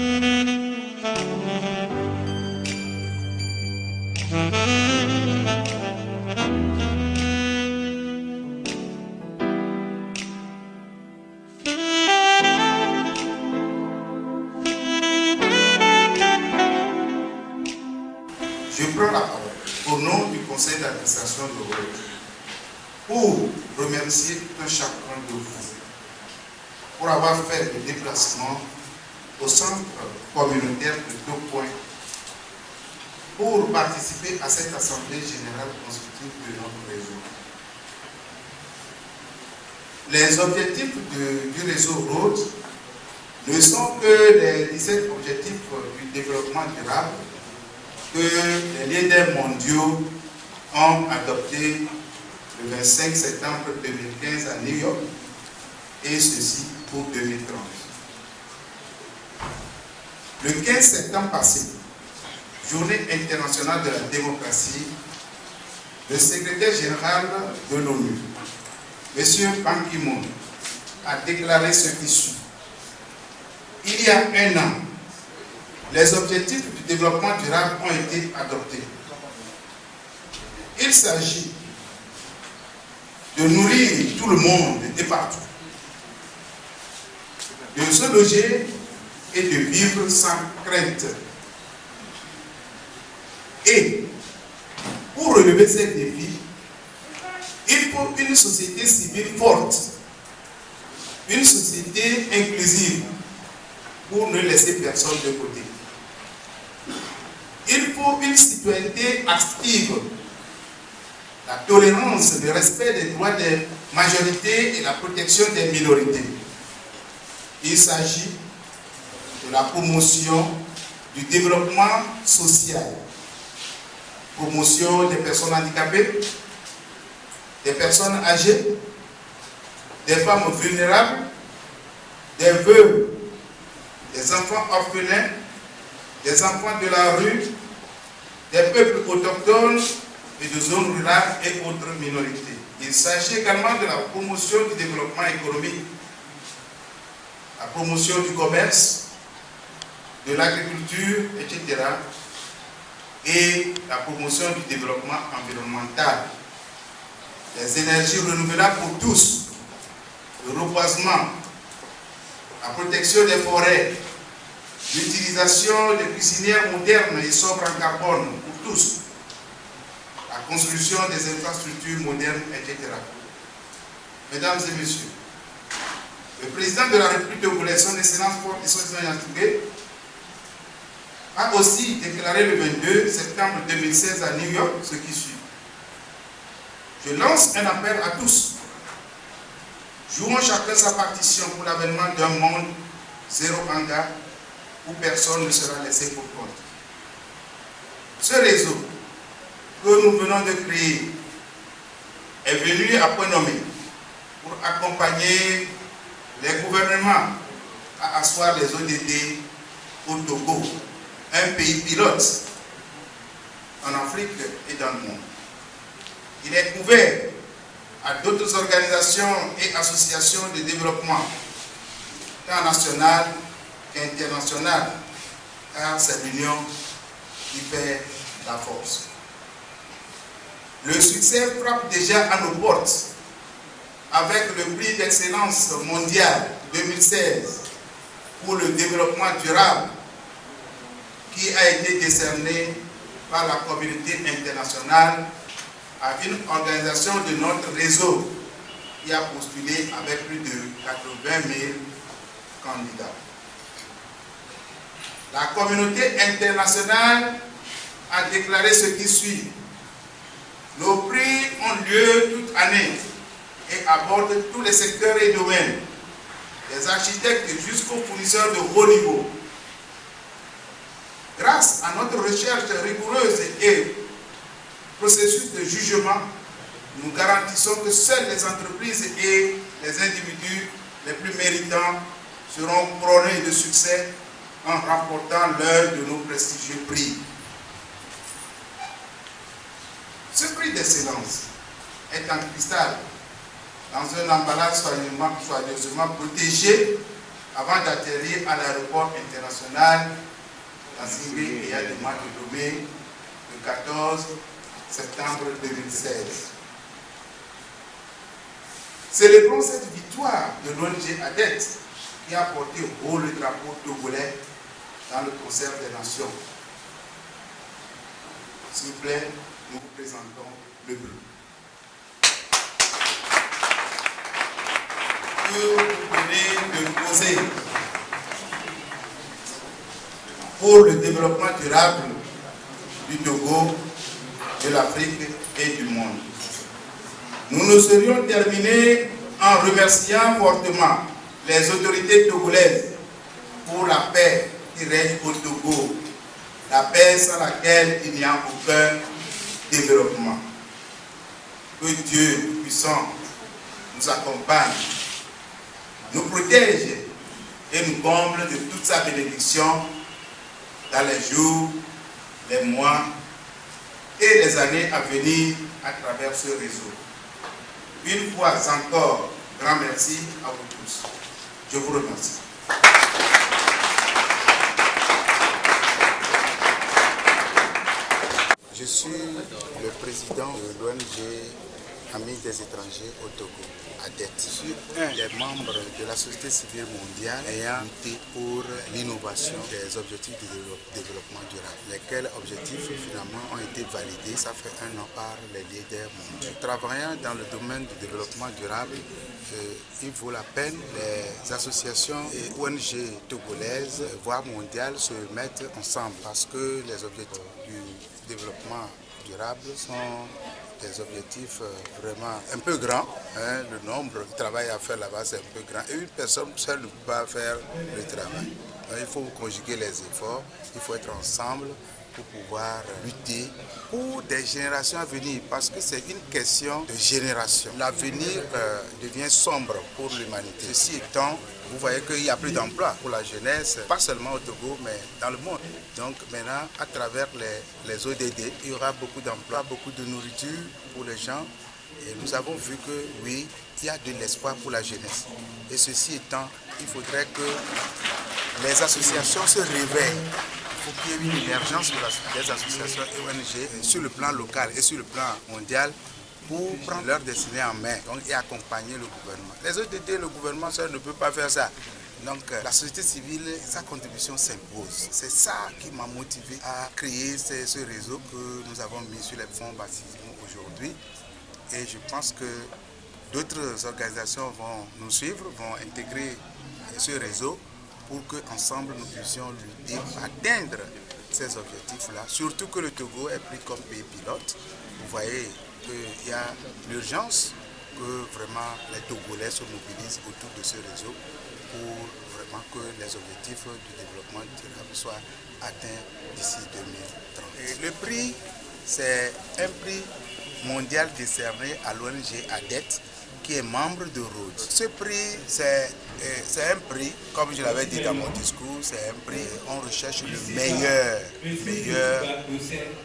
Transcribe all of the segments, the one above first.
Je prends la parole au nom du conseil d'administration de Rhodes pour remercier tout un chacun de vous pour avoir fait le déplacement au centre communautaire de Deux Points pour participer à cette assemblée générale constitutive de notre réseau. Les objectifs du réseau Rhodes ne sont que les 17 objectifs du développement durable que les leaders mondiaux ont adopté le 25 septembre 2015 à New York, et ceci pour 2030. Le 15 septembre passé, Journée internationale de la démocratie, le secrétaire général de l'ONU, M. Ban Ki-moon, a déclaré ce qui suit. Il y a un an, les objectifs du développement durable ont été adoptés. Il s'agit de nourrir tout le monde et partout, de se loger et de vivre sans crainte. Et pour relever ces défis, il faut une société civile forte, une société inclusive pour ne laisser personne de côté. Il faut une citoyenneté active, la tolérance, le respect des droits des majorités et la protection des minorités. Il s'agit de la promotion du développement social, promotion des personnes handicapées, des personnes âgées, des femmes vulnérables, des veuves, des enfants orphelins, des enfants de la rue, des peuples autochtones et de zones rurales et autres minorités. Il s'agit également de la promotion du développement économique, la promotion du commerce, de l'agriculture, etc. et la promotion du développement environnemental, les énergies renouvelables pour tous, le reboisement, la protection des forêts, l'utilisation des cuisinières modernes et sobres en carbone pour tous, la construction des infrastructures modernes, etc. Mesdames et messieurs, le président de la République de Togolais, son Excellence a aussi déclaré le 22 septembre 2016 à New York ce qui suit. Je lance un appel à tous. Jouons chacun sa partition pour l'avènement d'un monde zéro hangar où personne ne sera laissé pour compte. Ce réseau que nous venons de créer est venu à point nommé pour accompagner les gouvernements à asseoir les ODD au Togo, un pays pilote en Afrique et dans le monde. Il est ouvert à d'autres organisations et associations de développement, tant nationales qu'internationales, car c'est l'union qui fait la force. Le succès frappe déjà à nos portes avec le prix d'excellence mondial 2016 pour le développement durable qui a été décerné par la communauté internationale à une organisation de notre réseau qui a postulé avec plus de 80 000 candidats. La communauté internationale a déclaré ce qui suit. Nos prix ont lieu toute année et abordent tous les secteurs et domaines, des architectes jusqu'aux fournisseurs de haut niveau. Grâce à notre recherche rigoureuse et processus de jugement, nous garantissons que seules les entreprises et les individus les plus méritants seront couronnés de succès en remportant l'un de nos prestigieux prix. Ce prix d'excellence est en cristal, dans un emballage soigneusement protégé avant d'atterrir à l'aéroport international d'Assingé et à Dema de Lomé le 14 septembre 2016. Célébrons cette victoire de l'ONG ADET qui a porté haut le drapeau togolais dans le concert des nations. S'il vous plaît, nous vous présentons le bleu. Que vous venez de poser pour le développement durable du Togo, de l'Afrique et du monde. Nous ne serions terminés en remerciant fortement les autorités togolaises pour la paix qui règne au Togo, la paix sans laquelle il n'y a aucun développement. Que Dieu puissant nous accompagne, nous protège et nous comble de toute sa bénédiction dans les jours, les mois et les années à venir à travers ce réseau. Une fois encore, grand merci à vous tous. Je vous remercie. Je suis le président de l'ONG Amis des étrangers au Togo, ADET. Je suis un des membres de la société civile mondiale ayant lutté pour l'innovation des objectifs de développement durable, lesquels objectifs finalement ont été validés, ça fait un an, par les leaders mondiaux. Travaillant dans le domaine du développement durable, il vaut la peine les associations et ONG togolaises, voire mondiales, se mettent ensemble parce que les objectifs du développement durable sont des objectifs vraiment un peu grands. Le nombre de travail à faire là-bas, c'est un peu grand. Et une personne seule ne peut pas faire le travail. Donc, il faut conjuguer les efforts, il faut être ensemble pour pouvoir lutter pour des générations à venir, parce que c'est une question de génération. L'avenir devient sombre pour l'humanité. Ceci étant, vous voyez qu'il n'y a plus d'emploi pour la jeunesse, pas seulement au Togo, mais dans le monde. Donc maintenant, à travers les ODD, il y aura beaucoup d'emplois, beaucoup de nourriture pour les gens. Et nous avons vu que oui, il y a de l'espoir pour la jeunesse. Et ceci étant, il faudrait que les associations se réveillent. Il faut qu'il y ait une émergence des associations et ONG sur le plan local et sur le plan mondial pour prendre leur destinée en main, donc, et accompagner le gouvernement. Les ODD, le gouvernement seul ne peut pas faire ça. Donc la société civile, sa contribution s'impose. C'est ça qui m'a motivé à créer ce réseau que nous avons mis sur les fonds baptismaux aujourd'hui. Et je pense que d'autres organisations vont nous suivre, vont intégrer ce réseau pour qu'ensemble nous puissions lutter pour atteindre ces objectifs-là. Surtout que le Togo est pris comme pays pilote. Vous voyez qu'il y a l'urgence que vraiment les Togolais se mobilisent autour de ce réseau pour vraiment que les objectifs du développement durable soient atteints d'ici 2030. Et le prix, c'est un prix mondial décerné à l'ONG ADET, qui est membre de Rhodes. Ce prix, c'est un prix, comme je l'avais dit dans mon discours, c'est un prix, on recherche le meilleur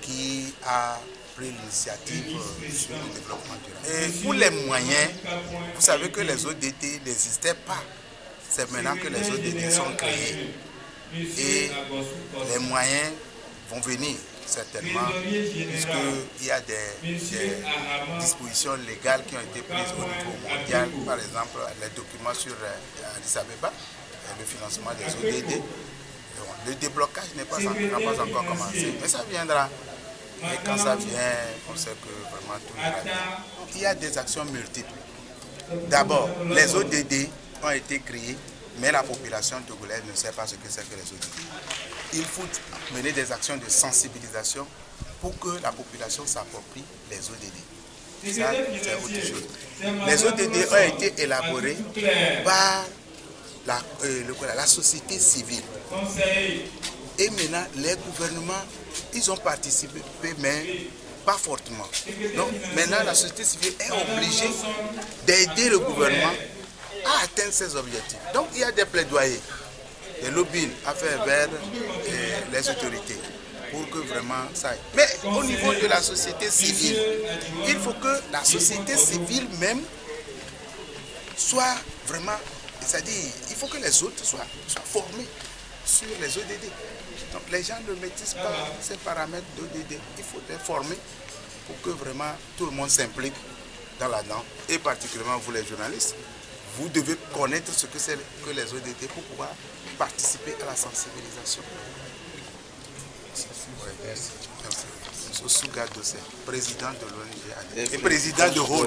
qui a pris l'initiative sur le développement durable. Et pour les moyens, vous savez que les ODD n'existaient pas. C'est maintenant que les ODD sont créés. Et les moyens vont venir certainement, puisqu'il y a des dispositions légales qui ont été prises au niveau mondial, par exemple les documents sur Addis Abeba, le financement des ODD. Le déblocage n'a pas encore commencé, mais ça viendra. Et quand ça vient, on sait que vraiment tout ira bien. Il y a des actions multiples. D'abord, les ODD ont été créés, mais la population togolaise ne sait pas ce que c'est que les ODD. Il faut mener des actions de sensibilisation pour que la population s'approprie les ODD. Ça, c'est autre chose. Les ODD ont été élaborés par la société civile. Et maintenant, les gouvernements, ils ont participé, mais pas fortement. Donc maintenant, la société civile est obligée d'aider le gouvernement à atteindre ses objectifs. Donc il y a des plaidoyers, des lobbying à faire vers les autorités pour que vraiment ça aille. Mais au niveau de la société civile, il faut que la société civile même soit vraiment C'est-à-dire, il faut que les autres soient formés sur les ODD. Donc les gens ne maîtrisent pas ces paramètres d'ODD. Il faut les former pour que vraiment tout le monde s'implique dans la danse. Et particulièrement vous les journalistes, vous devez connaître ce que c'est que les ODD pour pouvoir participer à la sensibilisation. Oui, merci. Sosuga Dossé, président de l'ONG et président de Rôle.